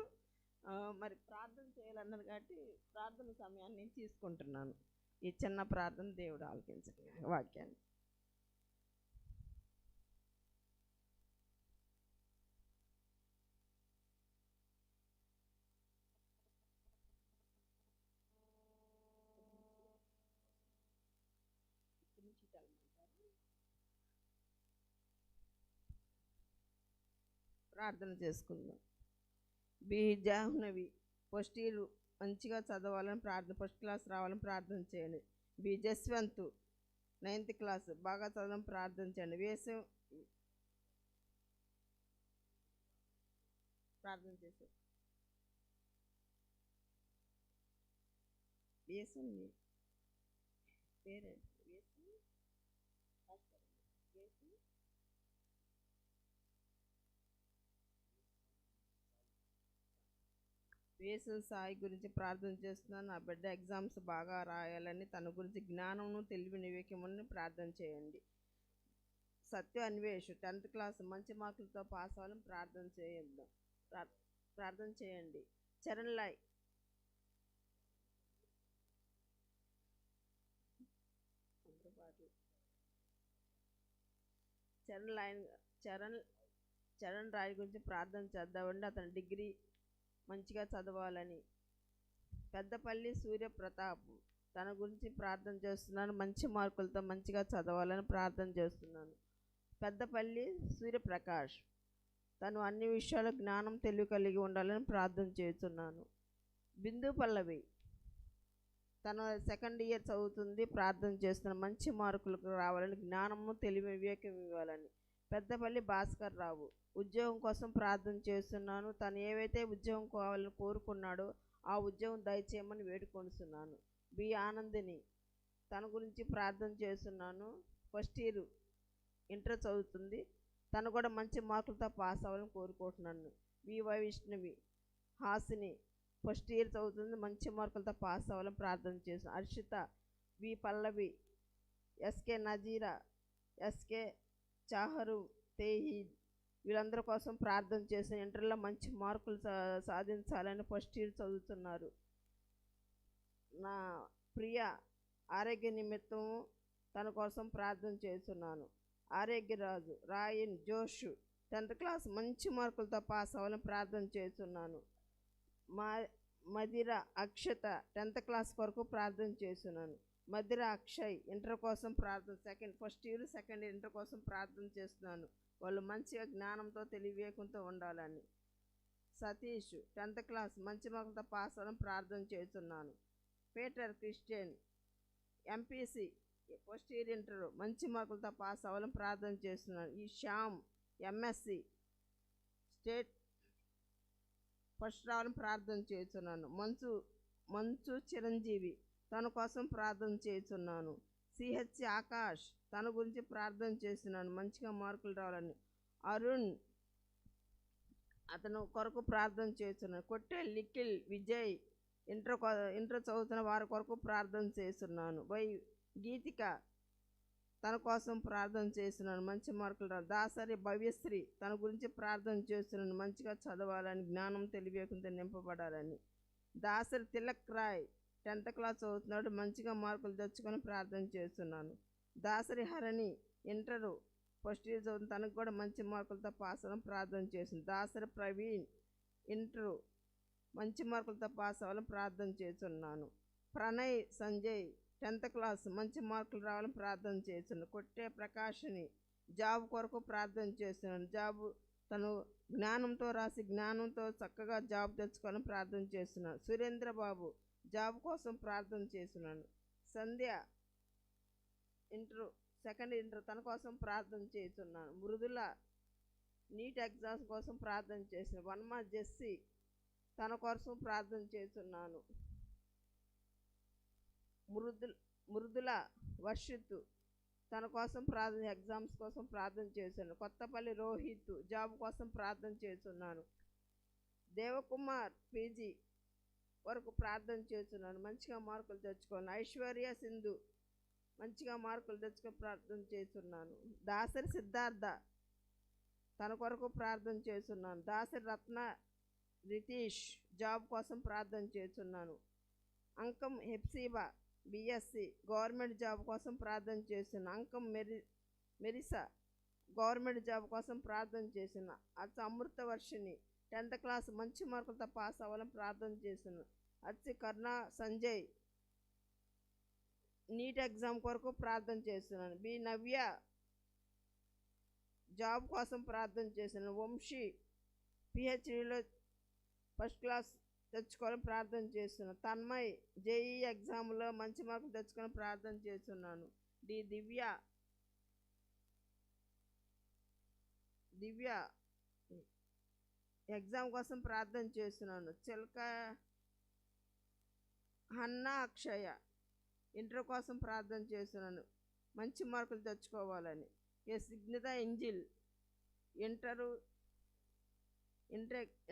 S1: మరి ప్రార్థన చేయాలన్నారు కాబట్టి ప్రార్థన సమయాన్ని నేను తీసుకుంటున్నాను. ఈ చిన్న ప్రార్థన దేవుడు ఆలకించండి వాక్యాన్ని. ప్రార్థన చేసుకుందాం. బి జాహ్నవి ఫస్ట్ ఇయర్ మంచిగా చదవాలని ప్రార్థన, ఫస్ట్ క్లాస్ రావాలని ప్రార్థన చేయండి. బి జస్వంత్ 9th క్లాస్ బాగా చదవాలని ప్రార్థన చేయండి. వేసం ప్రార్థన చేసే వేసం పేరేంటి? వేసం సాయి గురించి ప్రార్థన చేస్తున్నాను. నా బిడ్డ ఎగ్జామ్స్ బాగా రాయాలని, తన గురించి జ్ఞానమును, తెలివి, వివేకమును ప్రార్థన చేయండి. సత్య అన్వేష్ 10th క్లాస్ మంచి మార్కులతో పాస్ అవ్వాలని ప్రార్థన చేయండి. చరణ్ లాయ్ చరణ్ రాయ్ గురించి ప్రార్థన చేద్దామండి. అతని డిగ్రీ మంచిగా చదవాలని. పెద్దపల్లి సూర్యప్రతాప్ తన గురించి ప్రార్థన చేస్తున్నాను. మంచి మార్కులతో మంచిగా చదవాలని ప్రార్థన చేస్తున్నాను. పెద్దపల్లి సూర్యప్రకాష్ తను అన్ని విషయాలు జ్ఞానం, తెలివి కలిగి ఉండాలని ప్రార్థన చేస్తున్నాను. బిందు పల్లవి తను 2nd ఇయర్ చదువుతుంది, ప్రార్థన చేస్తున్నాను. మంచి మార్కులకు రావాలని, జ్ఞానము, తెలివి, వివేకం ఇవ్వాలని. పెద్దపల్లి భాస్కర్ రావు ఉద్యోగం కోసం ప్రార్థన చేస్తున్నాను. తను ఏవైతే ఉద్యోగం కావాలని కోరుకున్నాడో ఆ ఉద్యోగం దయచేయమని వేడుకొనిస్తున్నాను. బి ఆనందిని తన గురించి ప్రార్థన చేస్తున్నాను. ఫస్ట్ ఇయర్ ఇంటర్ చదువుతుంది. తను కూడా మంచి మార్కులతో పాస్ అవ్వాలని కోరుకుంటున్నాను. వి వైష్ణవి హాసిని ఫస్ట్ ఇయర్ చదువుతుంది, మంచి మార్కులతో పాస్ అవ్వాలని ప్రార్థన చేస్తున్నాను. హర్షిత, వి పల్లవి, ఎస్కే నజీరా, ఎస్కే చాహరు తేహీద్ వీళ్ళందరి కోసం ప్రార్థన చేసిన. ఇంటర్లో మంచి మార్కులు సాధించాలని ఫస్ట్ ఇయర్ చదువుతున్నారు. నా ప్రియ ఆరోగ్య నిమిత్తం తన కోసం ప్రార్థన చేస్తున్నాను. ఆరోగ్యరాజు రాయన్ జోష్ 10th క్లాస్ మంచి మార్కులతో పాస్ అవ్వాలని ప్రార్థన చేస్తున్నాను. మదిర అక్షత 10th క్లాస్ వరకు ప్రార్థన చేస్తున్నాను. మదిర అక్షయ్ ఇంటర్ కోసం ప్రార్థన, first year 2nd year inter కోసం ప్రార్థన చేస్తున్నాను. వాళ్ళు మంచిగా జ్ఞానంతో, తెలివివేకంతో ఉండాలని. సతీష్ 10th క్లాస్ మంచి మార్కులతో పాస్ అవ్వాలని ప్రార్థన చేస్తున్నాను. Peter Christian MPC first year inter మంచి మార్కులతో పాస్ అవ్వాలని ప్రార్థన చేస్తున్నాను. ఈ శ్యామ్ ఎంఎస్సి స్టేట్ ఫస్ట్ రావాలని ప్రార్థన చేస్తున్నాను. మంచు చిరంజీవి తన కోసం ప్రార్థన చేస్తున్నాను. సిహెచ్ ఆకాష్ తన గురించి ప్రార్థన చేస్తున్నాను, మంచిగా మార్కులు రావాలని. అరుణ్ అతను కొరకు ప్రార్థన చేస్తున్నాను. కొట్టే లిఖిల్ విజయ్ ఇంటర్ చదువుతున్న వారి కొరకు ప్రార్థన చేస్తున్నాను. గీతిక తన కోసం ప్రార్థన చేస్తున్నాను, మంచి మార్కులు రా. దాసరి భవ్యశ్రీ తన గురించి ప్రార్థన చేస్తున్నాను, మంచిగా చదవాలని, జ్ఞానం తెలివికుంటే నింపబడాలని. దాసరి తిలక్ రాయ్ 10th క్లాస్ చదువుతున్నాడు, మంచిగా మార్కులు తెచ్చుకొని ప్రార్థన చేస్తున్నాను. Dasari Harini inter first year చదువుతుంది, తనకు కూడా మంచి మార్కులతో పాస్ అవ్వాలని ప్రార్థన చేస్తుంది. దాసరి ప్రవీణ్ ఇంటరు మంచి మార్కులతో పాస్ అవ్వాలని ప్రార్థన చేస్తున్నాను. ప్రణయ్ సంజయ్ 10th క్లాస్ మంచి మార్కులు రావాలని ప్రార్థన చేస్తున్నాను. కొట్టే ప్రకాష్ని జాబ్ కొరకు ప్రార్థన చేస్తున్నాను. జాబ్ తను జ్ఞానంతో రాసి జ్ఞానంతో చక్కగా జాబ్ తెచ్చుకోవాలని ప్రార్థన చేస్తున్నాను. సురేంద్ర బాబు జాబ్ కోసం ప్రార్థన చేస్తున్నాను. సంధ్య సెకండ్ ఇంటర్ తన కోసం ప్రార్థన చేస్తున్నాను. మృదుల నీట్ ఎగ్జామ్స్ కోసం ప్రార్థన చేసిన. వన్మ జెస్సీ తన కోసం ప్రార్థన చేస్తున్నాను. మృదుల వర్షిత్ తన కోసం ఎగ్జామ్స్ కోసం ప్రార్థన చేస్తున్నాను. కొత్తపల్లి రోహిత్ జాబ్ కోసం ప్రార్థన చేస్తున్నాను. దేవకుమార్ పీజీ వరకు ప్రార్థన చేస్తున్నాను, మంచిగా మార్కులు తెచ్చుకోను. ఐశ్వర్య సింధు మంచిగా మార్కులు తెచ్చుకొని ప్రార్థన చేస్తున్నాను. దాసరి సిద్ధార్థ తన కొరకు ప్రార్థన చేస్తున్నాను. దాసరి రత్న రితీష్ జాబ్ కోసం ప్రార్థన చేస్తున్నాను. అంకం హెప్సీబా బిఎస్సి గవర్నమెంట్ జాబ్ కోసం ప్రార్థన చేస్తున్నాను. అంకం మెరిసా గవర్నమెంట్ జాబ్ కోసం ప్రార్థన చేసిన. అమృత వర్షిని 10th క్లాస్ మంచి మార్కులతో పాస్ అవ్వాలని ప్రార్థన చేస్తున్నాను. కర్ణ సంజయ్ నీట్ ఎగ్జామ్ కొరకు ప్రార్థన చేస్తున్నాను. బి నవ్య జాబ్ కోసం ప్రార్థన చేస్తున్నాను. వంశీ పిహెచ్డిలో ఫస్ట్ క్లాస్ తెచ్చుకోవాలని ప్రార్థన చేస్తున్నాను. తన్మయ్ జేఈ ఎగ్జామ్లో మంచి మార్కులు తెచ్చుకొని ప్రార్థన చేస్తున్నాను. దివ్య ఎగ్జామ్ కోసం ప్రార్థన చేస్తున్నాను. చిలక హన్నా అక్షయ ఇంటర్ కోసం ప్రార్థన చేస్తున్నాను, మంచి మార్కులు తెచ్చుకోవాలని. సిగ్నిత ఇంజిల్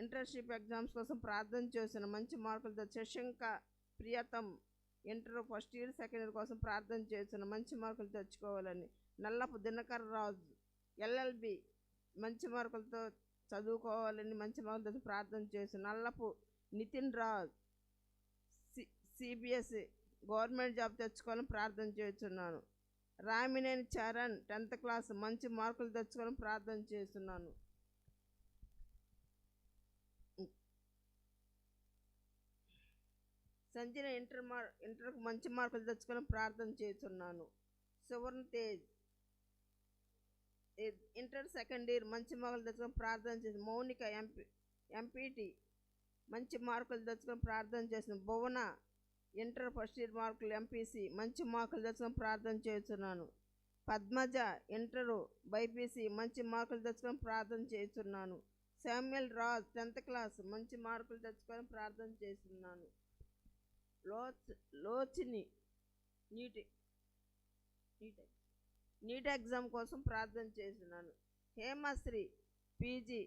S1: ఇంటర్షిప్ ఎగ్జామ్స్ కోసం ప్రార్థన చేస్తున్నాను, మంచి మార్కులు Shashanka Priyatham inter first year second year కోసం ప్రార్థన చేస్తున్నాను, మంచి మార్కులు తెచ్చుకోవాలని. నల్లపు దినకర్ రాజు ఎల్ఎల్బి మంచి మార్కులతో చదువుకోవాలని, మంచి మార్కులతో ప్రార్థన చేస్తున్నాను. Nallapu Nitin Raj CBSE government job తెచ్చుకోవాలని ప్రార్థన చేస్తున్నాను. రామినేని చరణ్ 10th క్లాస్ మంచి మార్కులు తెచ్చుకోవాలని ప్రార్థన చేస్తున్నాను. సంజన ఇంటర్కు మంచి మార్కులు తెచ్చుకోవాలని ప్రార్థన చేస్తున్నాను. సువర్ణ తేజ్ ఇంటర్ సెకండ్ ఇయర్ మంచి మార్కులు తెచ్చుకొని ప్రార్థన చేసి. మౌనిక ఎంపీటీ మంచి మార్కులు తెచ్చుకొని ప్రార్థన చేసిన. భువన ఇంటర్ ఫస్ట్ ఇయర్ మార్కులు ఎంపీసీ మంచి మార్కులు తెచ్చుకొని ప్రార్థన చేస్తున్నాను. పద్మజ ఇంటరు బైపీసీ మంచి మార్కులు తెచ్చుకొని ప్రార్థన చేస్తున్నాను. శామ్యుల్ రాజ్ 10th క్లాస్ మంచి మార్కులు తెచ్చుకొని ప్రార్థన చేస్తున్నాను. లోచిని నీట్ ఎగ్జామ్ కోసం ప్రార్థన చేస్తున్నాను. హేమశ్రీ పీజీ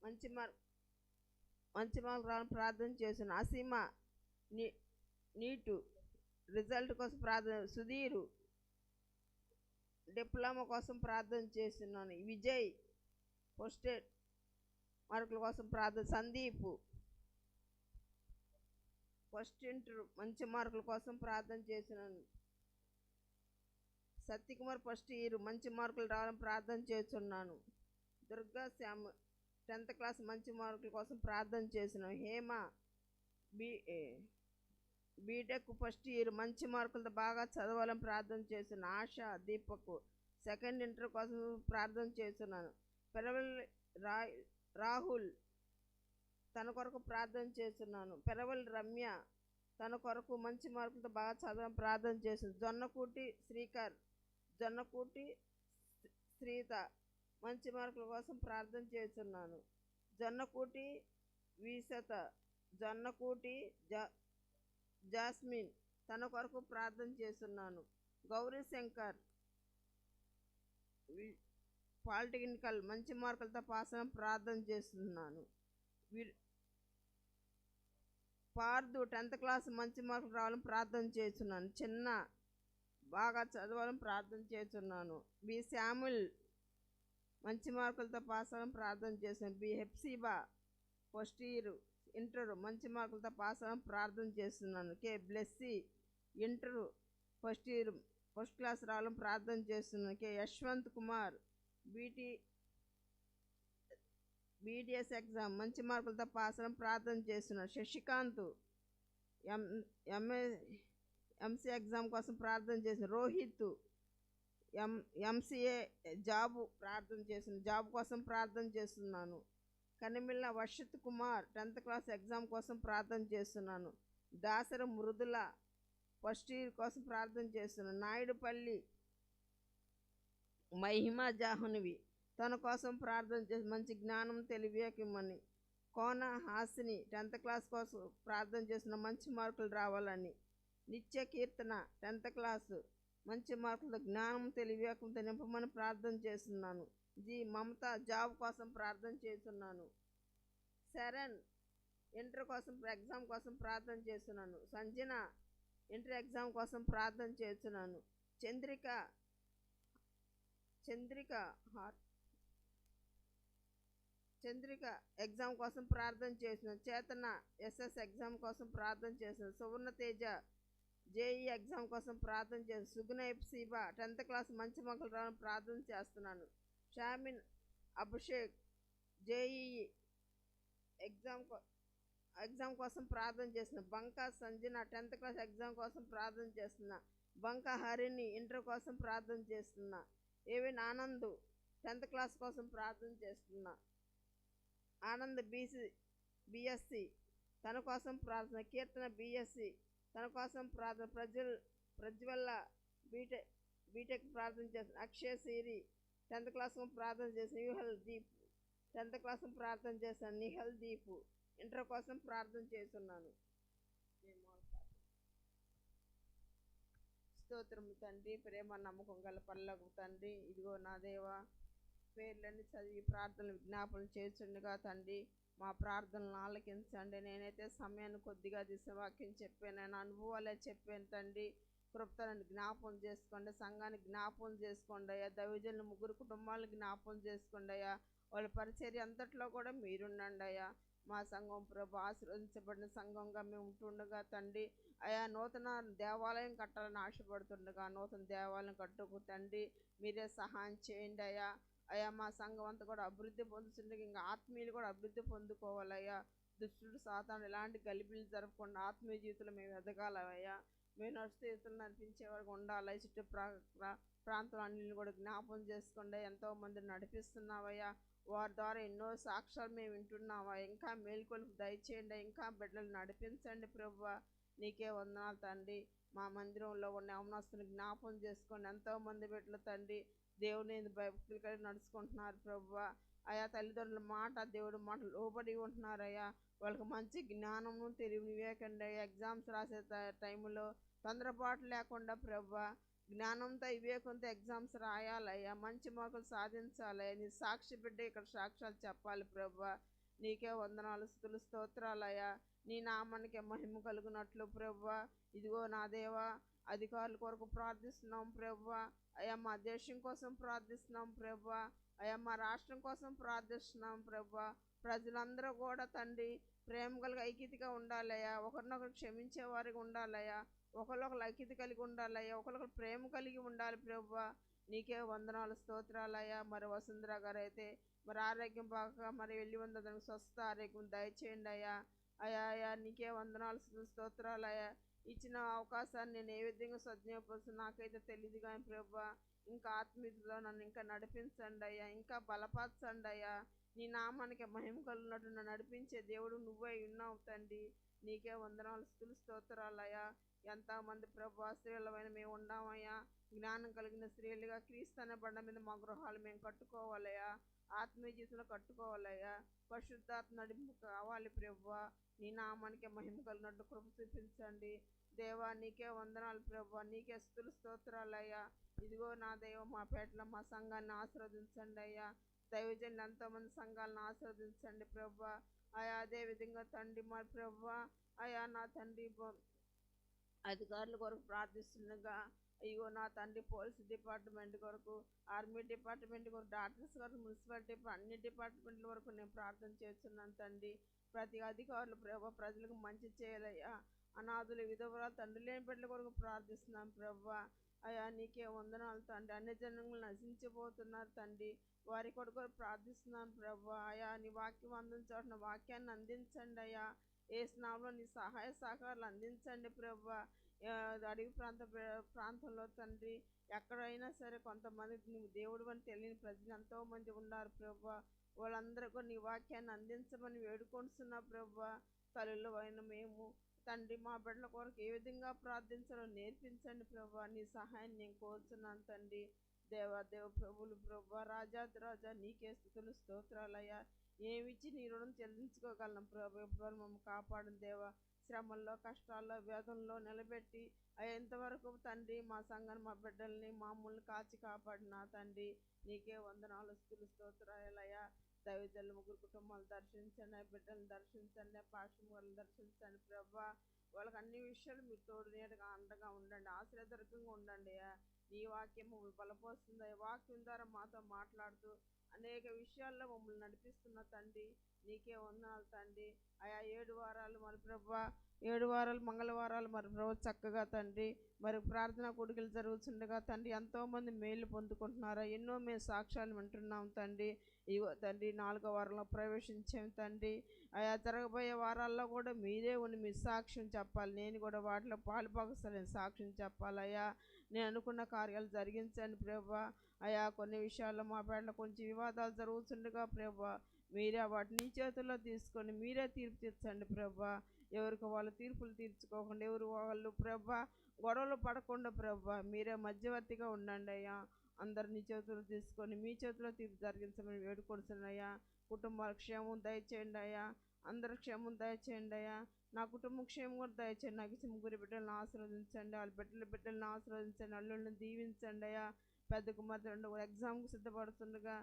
S1: మంచి మార్కులు రావాలని ప్రార్థన చేస్తున్నాను. అసీమ నీటు రిజల్ట్ కోసం ప్రార్థన. సుధీరు డిప్లొమా కోసం ప్రార్థన చేస్తున్నాను. విజయ్ పోస్టెడ్ మార్కుల కోసం ప్రార్థన. సందీప్ ఫస్ట్ ఇంటర్ మంచి మార్కుల కోసం ప్రార్థన చేస్తున్నాను. సత్యకుమార్ ఫస్ట్ ఇయర్ మంచి మార్కులు రావాలని ప్రార్థన చేస్తున్నాను. దుర్గా శ్యామ్ 10th క్లాస్ మంచి మార్కుల కోసం ప్రార్థన చేస్తున్నాను. హేమ బీటెక్ ఫస్ట్ ఇయర్ మంచి మార్కులతో బాగా చదవాలని ప్రార్థన చేస్తున్నాను. ఆశ దీపక్ సెకండ్ ఇంటర్ కోసం ప్రార్థన చేస్తున్నాను. పెరవల్ రాహుల్ తన కొరకు ప్రార్థన చేస్తున్నాను. పెరవల్ రమ్య తన కొరకు మంచి మార్కులతో బాగా చదవాలని ప్రార్థన చేస్తున్నాను. జొన్నకూటి శ్రీత మంచి మార్కుల కోసం ప్రార్థన చేస్తున్నాను. జొన్నకూటి వీసత జొన్నకూటి జాస్మిన్ తన కొరకు ప్రార్థన చేస్తున్నాను. గౌరీ శంకర్ పాలిటెక్నికల్ మంచి మార్కులతో పాస్ అవ్వాలని ప్రార్థన చేస్తున్నాను. పార్దు 10th క్లాస్ మంచి మార్కులు రావాలని ప్రార్థన చేస్తున్నాను. చిన్న బాగా చదవాలని ప్రార్థన చేస్తున్నాను. బి శామ్యుల్ మంచి మార్కులతో పాస్ అవ్వాలని ప్రార్థన చేస్తున్నాను. B Hephzibah first year inter మంచి మార్కులతో పాస్ అవ్వాలని ప్రార్థన చేస్తున్నాను. K Blessy inter first year first class రావాలని ప్రార్థన చేస్తున్నాను. K Yashwanth Kumar BDS exam మంచి మార్కులతో పాస్ అవ్వాలని ప్రార్థన చేస్తున్నాను. శశికాంత్ ఎంసీ ఎగ్జామ్ కోసం ప్రార్థన చేసిన. రోహిత్ ఎంసీఏ జాబ్ కోసం ప్రార్థన చేస్తున్నాను. Kanimilla Varshith Kumar 10th class exam కోసం ప్రార్థన చేస్తున్నాను. దాసర మృదుల ఫస్ట్ ఇయర్ కోసం ప్రార్థన చేస్తున్నాను. నాయుడుపల్లి మహిమా జాహ్నవి తన కోసం ప్రార్థన చేసి మంచి జ్ఞానం తెలివియకమని. కోన హాసిని 10th క్లాస్ కోసం ప్రార్థన చేసిన మంచి మార్కులు రావాలని. నిత్య కీర్తన 10th క్లాస్ మంచి మార్కులతో జ్ఞానం తెలివియకంతో నింపమని ప్రార్థన చేస్తున్నాను. జి మమత జాబ్ కోసం ప్రార్థన చేస్తున్నాను. శరణ్ ఇంటర్ కోసం ఎగ్జామ్ కోసం ప్రార్థన చేస్తున్నాను. సంజన ఇంటర్ ఎగ్జామ్ కోసం ప్రార్థన చేస్తున్నాను. చంద్రిక ఎగ్జామ్ కోసం ప్రార్థన చేస్తున్నాను. చేతన ఎస్ఎస్ ఎగ్జామ్ కోసం ప్రార్థన చేస్తున్నాను. సువర్ణ తేజ జేఈ ఎగ్జామ్ కోసం ప్రార్థన చేస్తున్నాను. సుగుణ ఎఫ్సీబా 10th క్లాస్ మంచి మార్కులు రావాలని ప్రార్థన చేస్తున్నాను. షామిన్ అభిషేక్ జేఈ ఎగ్జామ్ కోసం ప్రార్థన చేస్తున్నా. బంకా సంజన 10th క్లాస్ ఎగ్జామ్ కోసం ప్రార్థన చేస్తున్నా. బంకా హరిణి ఇంటర్ కోసం ప్రార్థన చేస్తున్నా. ఏవిన్ ఆనంద్ 10th క్లాస్ కోసం ప్రార్థన చేస్తున్నా. ఆనంద్ బిఎస్సి తన కోసం ప్రార్థన. కీర్తన బిఎస్సి తన కోసం ప్రార్థన. ప్రజ్వల్ల బీటెక్ ప్రార్థన చేస్తున్నా. అక్షయ్ సిరి 10th క్లాస్ ప్రార్థన చేసిన. యూహల్ దీప్ 10th క్లాస్ ప్రార్థన చేస్తాను. నిహల్ దీప్ ఇంటర్ కోసం ప్రార్థన చేస్తున్నాను. స్తోత్రము తండ్రి, ప్రేమ నమ్మకం గల పరలోకపు తండ్రి, ఇదిగో నా దేవా పేర్లన్నీ చదివి ప్రార్థనలు విజ్ఞాపనలు చేస్తుండగా తండ్రి మా ప్రార్థనలు ఆలకించండి. నేనైతే సమయాన్ని కొద్దిగా తీసిన వాక్యం చెప్పాను, నేను అనుభవాలే చెప్పాను తండ్రి. కృప్తలను జ్ఞాపం చేసుకోండి, సంఘాన్ని జ్ఞాపం చేసుకోండి అయ్యా. దైవజనులు 3 కుటుంబాలను జ్ఞాపం చేసుకోండి అయ్యా. వాళ్ళ పరిచర్య అంతట్లో కూడా మీరుండండి అయ్యా. మా సంఘం ప్రభు ఆశీర్వదించబడిన సంఘంగా మేము ఉంటుండగా తండ్రి అయా నూతన దేవాలయం కట్టాలని ఆశపడుతుండగా నూతన దేవాలయం కట్టుకు తండ్రి మీరే సహాయం చేయండి అయ్యా. అయ్యా మా సంఘం అంతా కూడా అభివృద్ధి పొందుతుండగా ఇంకా ఆత్మీయులు కూడా అభివృద్ధి పొందుకోవాలయ్యా. దుష్టుడు సాతాను ఎలాంటి గలిబిలు జరపకుండా ఆత్మీయ జీవితంలో మేము ఎదగాలయ్యా. మేము నడిస్తే ఇతరులు నడిపించే వరకు ఉండాలి. చుట్టూ ప్రాంతం అన్నింటిని కూడా జ్ఞాపం చేసుకోండి. ఎంతోమంది నడిపిస్తున్నావయ్యా. వారి ద్వారా ఎన్నో సాక్ష్యాలు మేము వింటున్నావా. ఇంకా మేల్కొలుపు దయచేయండి, ఇంకా బిడ్డలు నడిపించండి ప్రభువా. నీకే వందనాలు తండ్రి. మా మందిరంలో ఉన్న యవనస్తుని జ్ఞాపం చేసుకోండి. ఎంతోమంది బిడ్డలు తండ్రి దేవుని భక్తులు కలిగి నడుచుకుంటున్నారు ప్రభువా. ఆయా తల్లిదండ్రుల మాట దేవుడి మాట లోబడి ఉంటున్నారయ్యా. వాళ్ళకి మంచి జ్ఞానము తెలివి వివేకండి. ఎగ్జామ్స్ రాసే టైంలో తొందరపాటు లేకుండా ప్రభువా జ్ఞానంతో వివేకంతో ఎగ్జామ్స్ రాయాలయ్యా. మంచి మార్కులు సాధించాలయ్యా. నీ సాక్షి బిడ్డ ఇక్కడ సాక్ష్యాలు చెప్పాలి ప్రభువా. నీకే వందనాలు స్తుతులు స్తోత్రాలయ్యా. నీ నామానికి మహిమ కలుగునట్లు ప్రభువా. ఇదిగో నా దేవా అధికారుల కొరకు ప్రార్థిస్తున్నాం ప్రభువా. అయ్యా మా దేశం కోసం ప్రార్థిస్తున్నాం ప్రభువా. అయ్యా మా రాష్ట్రం కోసం ప్రార్థిస్తున్నాం ప్రభువా. ప్రజలందరూ కూడా తండ్రి ప్రేమ కలిగి ఐక్యతగా ఉండాలయ్యా. ఒకరినొకరు క్షమించే వారికి ఉండాలయ్యా. ఒకరికొకరు ఐక్యత కలిగి ఉండాలయ్యా. ఒకరికొకరు ప్రేమ కలిగి ఉండాలి ప్రభువా. నీకే వందనాలు స్తోత్రాలయ్యా. మరి వసుంధర గారు అయితే మరి ఆరోగ్యం బాగా మరి వెళ్ళి ఉంది, దానికి స్వస్థ ఆరోగ్యం దయచేయండి అయ్యా. అయ్యా నీకే వందనాలు స్తోత్రాలయ్యా. ఇచ్చిన అవకాశాన్ని నేను ఏ విధంగా సద్వినియోగపరుస్తాను నాకైతే తెలియదు కానీ ప్రభువా ఇంకా ఆత్మీయతలో నన్ను ఇంకా నడిపించండి అయ్యా. ఇంకా బలపరచండి అయ్యా. నీ నామానికి మహిమ కలిగినట్టు నన్ను నడిపించే దేవుడు నువ్వే ఉన్నావు తండ్రి. నీకే వందనాలు స్తుతులు స్తోత్రాలయ్యా. ఎంతమంది ప్రభువా స్త్రీలమైన మేము ఉన్నామయ్యా. జ్ఞానం కలిగిన స్త్రీలుగా క్రీస్తు అనే బండ మీద మా గృహాలు మేము కట్టుకోవాలయ్యా. ఆత్మీయ జీవితంలో కట్టుకోవాలయ్యా. పరిశుద్ధాత్మ నడింపు కావాలి ప్రభువా. నీ నామానికి మహిమ కలిగినట్టు కృప చూపించండి. దేవా నీకే వందనాలు ప్రభా, నీకే స్తుతులు స్తోత్రాలయ్యా. ఇదిగో నా దైవం మా పేటలో మా సంఘాన్ని ఆశీర్వదించండి అయ్యా. దైవజనులు ఎంతోమంది సంఘాలను ఆశీర్వదించండి ప్రభా. అయా అదే విధంగా తండ్రి మా ప్రభా, అయా నా తండ్రి అధికారుల కొరకు ప్రార్థిస్తుండగా, అయ్యో నా తండ్రి పోలీస్ డిపార్ట్మెంట్ కొరకు, ఆర్మీ డిపార్ట్మెంట్ కొరకు, డాక్టర్స్ కొరకు, మున్సిపాలిటీ అన్ని డిపార్ట్మెంట్ల వరకు నేను ప్రార్థన చేస్తున్నాను తండ్రి. ప్రతి అధికారులు ప్రభా ప్రజలకు మంచి చేయాలయ్యా. అనాథులు విధవరాలు తండ్రి లేని బిడ్డల కొరకు ప్రార్థిస్తున్నాను ప్రభా. అయ్యా నీకే వందనాలు తండ్రి. అన్ని జనములు నశించిపోతున్నారు తండ్రి, వారి కొరకు ప్రార్థిస్తున్నాను ప్రభా. అయా నీ వాక్యం అందించబడిన వాక్యాన్ని అందించండి అయ్యా. ఏ స్నామంలో నీ సహాయ సహకారాలు అందించండి ప్రభా. అడవి ప్రాంతంలో తండ్రి ఎక్కడైనా సరే కొంతమంది నువ్వు దేవుడు అని తెలియని ప్రజలు ఎంతోమంది ఉన్నారు ప్రభా. వాళ్ళందరికీ నీ వాక్యాన్ని అందించమని వేడుకొంటున్నా ప్రభా. తల్లులు అయిన మేము తండ్రి మా బిడ్డల కొరకు ఏ విధంగా ప్రార్థించాలో నేర్పించండి ప్రభా. నీ సహాయాన్ని నేను కోరుతున్నాను తండ్రి. దేవ ప్రభులు ప్రభా, రాజాది రాజా నీకే స్తుతులు స్తోత్రాలయ్యా. ఏమిచ్చి నీ రుణం చెల్లించుకోగలను ప్రభా. ఎప్పుడు మమ్మల్ని కాపాడిన దేవా, శ్రమల్లో కష్టాల్లో వేదనలో నిలబెట్టి ఎంతవరకు తండ్రి మా సంఘాన్ని మా బిడ్డల్ని మామూలు కాచి కాపాడిన తండ్రి నీకే వందనాలు స్తుతులు స్తోత్రాలయ్యా. దైవజనులు ముగ్గురు కుటుంబాలు దర్శించండి, బిడ్డలను దర్శించండి, పాస్టర్ వాళ్ళని దర్శించండి ప్రభా. వాళ్ళకి అన్ని విషయాలు మీరు తోడు నీడగా అండగా ఉండండి, ఆశీర్వాదకరంగా ఉండండి. నీ వాక్యం మమ్మల్ని బలపరుస్తుంది. వాక్యం ద్వారా మాతో మాట్లాడుతూ అనేక విషయాల్లో మమ్మల్ని నడిపిస్తున్న తండ్రి నీకే వందనాలు తండ్రి. ఆయా 7 వారాలు మరి ప్రభా, 7 వారాలు మంగళవారాలు మరి ప్రభు చక్కగా తండ్రి మరి ప్రార్థనా కూడికలు జరుగుతుండగా తండ్రి ఎంతోమంది మేలు పొందుకుంటున్నారు. ఎన్నో మేము సాక్ష్యాలు వింటున్నాం తండ్రి. ఇగో తండ్రి 4వ వారంలో ప్రవేశించాము తండ్రి. ఆయా జరగబోయే వారాల్లో కూడా మీరే ఉండి మీ సాక్ష్యం చెప్పాలి. నేను కూడా వాటిలో పాలుపగసలేని సాక్ష్యం చెప్పాలయ్యా. నేను అనుకున్న కార్యాలు జరిగించండి ప్రభా. అయా కొన్ని విషయాల్లో మా పేటలో కొంచెం వివాదాలు జరుగుతుండగా ప్రభా, మీరే వాటిని చేతుల్లో తీసుకొని మీరే తీర్పు తీర్చండి ప్రభా. ఎవరికి వాళ్ళు తీర్పులు తీర్చుకోకుండా, ఎవరు వాళ్ళు ప్రభా గొడవలు పడకుండా ప్రభా మీరే మధ్యవర్తిగా ఉండండి అయ్యా. అందరినీ చేతులు తీసుకొని మీ చేతిలో తీర్పు జరిగించమని వేడుకొడుతున్నాయ్యా. కుటుంబాల క్షేమం దయచేయండి అయ్యా. అందరి క్షేమం దయచేయండి అయ్యా. నా కుటుంబం క్షేమం కూడా దయచేయండి. నాకు 3 బిడ్డలను ఆశీర్వదించండి, వాళ్ళ బిడ్డలను ఆశీర్వదించండి, అల్లుళ్ళని దీవించండి అయ్యా. పెద్ద కుమార్తె 2 ఎగ్జామ్కి సిద్ధపడుతుండగా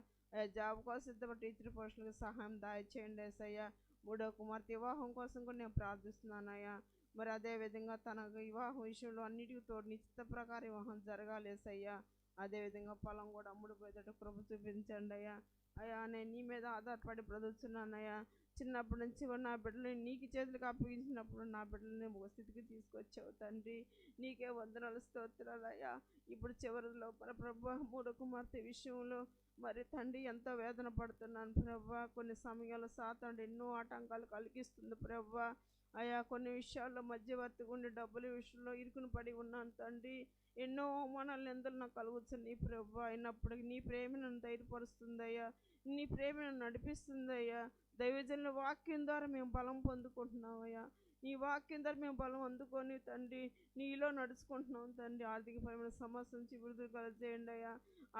S1: జాబ్ కోసం సిద్ధపడి టీచర్ పోస్టులకు సహాయం దయచేయండి ఏసయ్యా. 3వ కుమార్తె వివాహం కోసం కూడా నేను ప్రార్థిస్తున్నానయ్యా. మరి అదేవిధంగా తన వివాహం విషయంలో అన్నిటికీ తోడు నిశ్చిత ప్రకారం వివాహం జరగాలి ఏసయ్యా. అదేవిధంగా పొలం కూడా అమ్ముడుపోయేటట్టు కృప చూపించండి అయ్యా. అయ్యా నేను నీ మీద ఆధారపడి బ్రతుకుతున్నానయ్యా. చిన్నప్పటి నుంచి కూడా నా బిడ్డలని నీకు చేతులకు అప్పగించినప్పుడు నా బిడ్డలని ఒక స్థితికి తీసుకొచ్చావు తండ్రి. నీకే వందనాలు స్తోత్రాలయ్యా. ఇప్పుడు చివరి లోపల ప్రభా 3వ కుమార్తె విషయంలో మరి తండ్రి ఎంతో వేదన పడుతున్నాను ప్రభా. కొన్ని సమయాల్లో సాతాను ఎన్నో ఆటంకాలు కలిగిస్తుంది ప్రభా. అయా కొన్ని విషయాల్లో మధ్యవర్తిగా ఉండి డబ్బుల విషయంలో ఇరుకుని పడి ఉన్నాను తండ్రి. ఎన్నో అవమానాలు నిందలు నాకు కలుగుతున్నాయి ప్రభా. అయినప్పటికీ నీ ప్రేమ నన్ను ధైర్యపరుస్తుందయ్యా, నీ ప్రేమ నన్ను నడిపిస్తుందయ్యా. దైవజనుల వాక్యం ద్వారా మేము బలం పొందుకుంటున్నామయ్యా. నీ వాక్యం ద్వారా మేము బలం అందుకొని తండ్రి నీలో నడుచుకుంటున్నాం తండ్రి. ఆర్థికపరమైన సమస్య నుంచి విడుదల కలగజేయండి అయ్యా.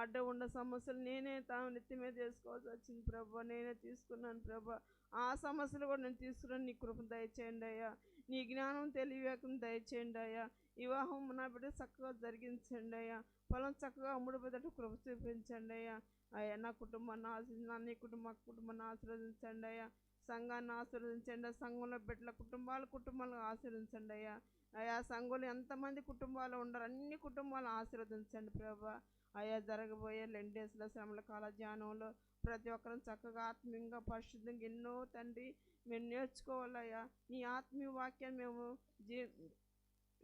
S1: అడ్డ ఉన్న సమస్యలు నేనే నెత్తి మీద వేసుకోవాల్సి వచ్చింది ప్రభా. నేనే తీసుకున్నాను ప్రభా. ఆ సమస్యలు కూడా నేను తీసుకున్నాను. నీ కృప దయచేయండి అయ్యా. నీ జ్ఞానం తెలివివేకం దయచేయండి అయ్యా. వివాహం నా బిడ్డ చక్కగా జరిగించండి అయ్యా. పొలం చక్కగా అమ్ముడుపోయేటట్టు కృప చూపించండి అయ్యా. అయ్యా నా కుటుంబాన్ని ఆశీర్వదించండి, నీ కుటుంబాన్ని ఆశీర్వదించండి అయ్యా. సంఘాన్ని ఆశీర్వదించండి. సంఘంలో బిడ్డల కుటుంబాలను ఆశీర్వదించండి అయ్యా. అయా సంఘంలో ఎంతమంది కుటుంబాలు ఉండరు, అన్ని కుటుంబాలను ఆశీర్వదించండి ప్రభా. అయా జరగబోయే లెండేస్లో శ్రమల కాల ధ్యానంలో ప్రతి ఒక్కరం చక్కగా ఆత్మీయంగా పరిశుద్ధంగా ఎన్నో తండ్రి మేము నేర్చుకోవాలయ్యా. నీ ఆత్మీయ వాక్యాన్ని మేము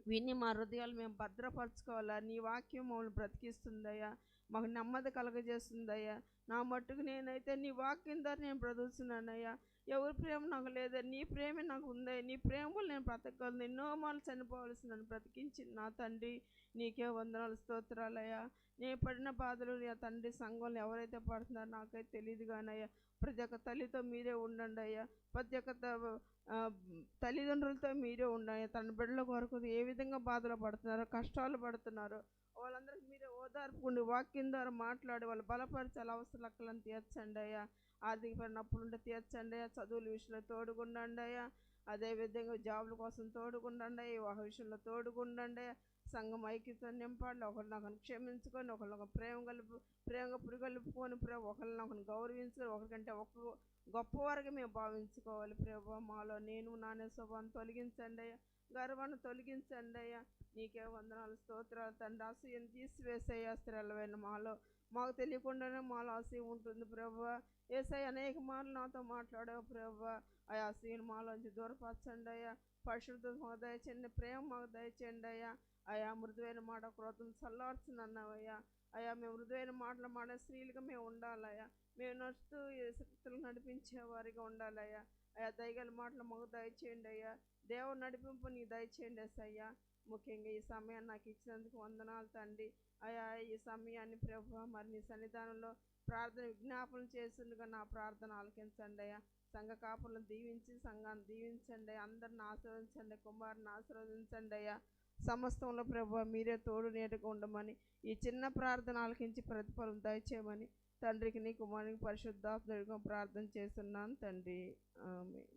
S1: విని మా హృదయాలు మేము భద్రపరచుకోవాలా. నీ వాక్యం మమ్మల్ని బ్రతికిస్తుందయ్యా, మాకు నెమ్మది కలగజేస్తుందయ్యా. నా మట్టుకు నేనైతే నీ వాక్యం ద్వారా నేను బ్రతుకుతున్నానయ్యా. ఎవరి ప్రేమ నాకు లేదా, నీ ప్రేమే నాకు ఉందయ్యా. నీ ప్రేమలు నేను బ్రతకగలను. ఎన్నో మార్లు చనిపోవలసి నన్ను బ్రతికించి నా తండ్రి నీకే వందనాలు స్తోత్రాలయ్యా. నేను పడిన బాధలు నా తండ్రి సంఘంలో ఎవరైతే పడుతున్నారో నాకైతే తెలియదు కానయ్యా. ప్రతి ఒక్క తల్లితో మీరే ఉండండి అయ్యా. ప్రతి ఒక్క తల్లిదండ్రులతో మీరే ఉండండి. తన బిడ్డల కొరకు ఏ విధంగా బాధలు పడుతున్నారో, కష్టాలు పడుతున్నారో వాళ్ళందరికీ మీరే ఓదార్పుకుండి వాక్యం ద్వారా మాట్లాడి వాళ్ళు బలపరిచాల అవసరాలను తీర్చండి అయ్యా. ఆర్థికపరమైన అప్పులుంటే తీర్చండి అయ్యా. చదువుల విషయంలో తోడుగుండండి అయ్యా. అదేవిధంగా జాబుల కోసం తోడుకుండండి, వివాహ విషయంలో తోడుకుండండి. సంఘం ఐక్యత నింపండి. ఒకరినొకరిని క్షమించుకొని, ఒకరినొకరు ప్రేమగా పురిగొల్పుకొని ప్రభు, ఒకరినొకరిని గౌరవించుకొని, ఒకరికంటే ఒక గొప్పవారుగా మేము భావించుకోవాలి ప్రభు. మాలో నేను నానే స్వభావం తొలగించండి అయ్యా, గర్వాన్ని తొలగించండి అయ్యా. నీకే వందనాలు, స్తోత్రాలు తండ్రి. అసూయను తీసివేసయ్యా. స్త్రీలమైన మాకు తెలియకుండానే మాలో అసూయ ఉంటుంది ప్రభు. యేసయ్య అనేక మార్లు నాతో మాట్లాడావు ప్రభు. ఆ అసూయను మాలోంచి దూరపరచండి అయ్యా. పరిశుద్ధత మాకు దయచేయండి, ప్రేమ మాకు దయచేయండి అయ్యా. అయా మృదువైన మాట క్రోధం చల్లార్చునన్నావయ్యా. అయ్యా మేము మృదువైన మాటలు మాడే స్త్రీలుగా మేము ఉండాలయ్యా. మేము నడుస్తూ శక్తులు నడిపించే వారిగా ఉండాలయ్యా. అయ్యా దయగల మాటలు మాకు దయచేయండి అయ్యా. దేవుని నడిపింపు నీ దయచేయండి అయ్యా. ముఖ్యంగా ఈ సమయాన్ని నాకు ఇచ్చినందుకు వందనాలు తండ్రి. అయ్యా ఈ సమయాన్ని ప్రభు మరి నీ సన్నిధానంలో ప్రార్థన విజ్ఞాపన చేస్తుండగా నా ప్రార్థన ఆలకించండి అయ్యా. సంఘ కాపులను దీవించి సంఘాన్ని దీవించండి, అందరిని ఆశీర్వదించండి, కుమారుని ఆశీర్వదించండి అయ్యా. సమస్తంలో ప్రభు మీరే తోడు నీడగా ఉండమని, ఈ చిన్న ప్రార్థన ఆలకించి ప్రతిఫలం దయచేయమని తండ్రికి నీ కుమారునికి పరిశుద్ధాత్మగా ప్రార్థన చేస్తున్నాను తండ్రి. ఆమేన్.